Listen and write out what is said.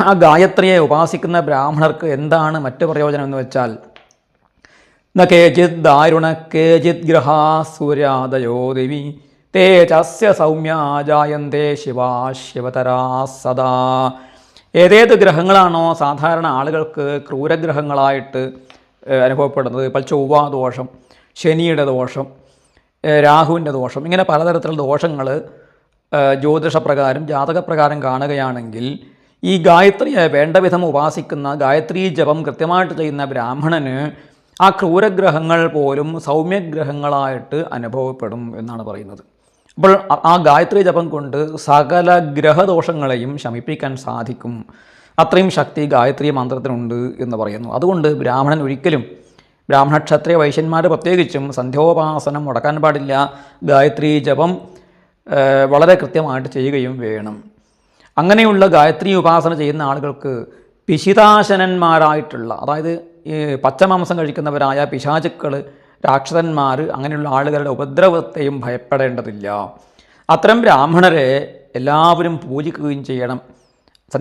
ആ ഗായത്രിയെ ഉപാസിക്കുന്ന ബ്രാഹ്മണർക്ക് എന്താണ് മറ്റു പ്രയോജനം എന്ന് വെച്ചാൽ, ന കേചിത് ദാരുണ കേചിത് ഗ്രഹാ സൂര്യാദയോ ദേവി തേജസ്യ സൗമ്യ ജായന്തേ ശിവാ ശിവതരാ സദാ. ഏതേത് ഗ്രഹങ്ങളാണോ സാധാരണ ആളുകൾക്ക് ക്രൂരഗ്രഹങ്ങളായിട്ട് അനുഭവപ്പെടുന്നത്, ഇപ്പോൾ ചൊവ്വ ദോഷം, ശനിയുടെ ദോഷം, രാഹുവിൻ്റെ ദോഷം, ഇങ്ങനെ പലതരത്തിലുള്ള ദോഷങ്ങൾ ജ്യോതിഷപ്രകാരം ജാതകപ്രകാരം കാണുകയാണെങ്കിൽ ഈ ഗായത്രിയെ വേണ്ട വിധം ഉപാസിക്കുന്ന, ഗായത്രീ ജപം കൃത്യമായിട്ട് ചെയ്യുന്ന ബ്രാഹ്മണന് ആ ക്രൂരഗ്രഹങ്ങൾ പോലും സൗമ്യഗ്രഹങ്ങളായിട്ട് അനുഭവപ്പെടും എന്നാണ് പറയുന്നത്. അപ്പോൾ ആ ഗായത്രി ജപം കൊണ്ട് സകല ഗ്രഹദോഷങ്ങളെയും ശമിപ്പിക്കാൻ സാധിക്കും. അത്രയും ശക്തി ഗായത്രി മന്ത്രത്തിനുണ്ട് എന്ന് പറയുന്നു. അതുകൊണ്ട് ബ്രാഹ്മണൻ ഒരിക്കലും, ബ്രാഹ്മണ ക്ഷത്രിയ വൈശ്യന്മാർ പ്രത്യേകിച്ചും സന്ധ്യോപാസനം മുടക്കാൻ പാടില്ല. ഗായത്രി ജപം വളരെ കൃത്യമായിട്ട് ചെയ്യുകയും വേണം. അങ്ങനെയുള്ള ഗായത്രി ഉപാസന ചെയ്യുന്ന ആളുകൾക്ക് പിശിതാശനന്മാരായിട്ടുള്ള, അതായത് ഈ പച്ചമാംസം കഴിക്കുന്നവരായ പിശാചുക്കൾ, രാക്ഷസന്മാർ, അങ്ങനെയുള്ള ആളുകളുടെ ഉപദ്രവത്തെയും ഭയപ്പെടേണ്ടതില്ല. അത്തരം ബ്രാഹ്മണരെ എല്ലാവരും പൂജിക്കുകയും ചെയ്യണം.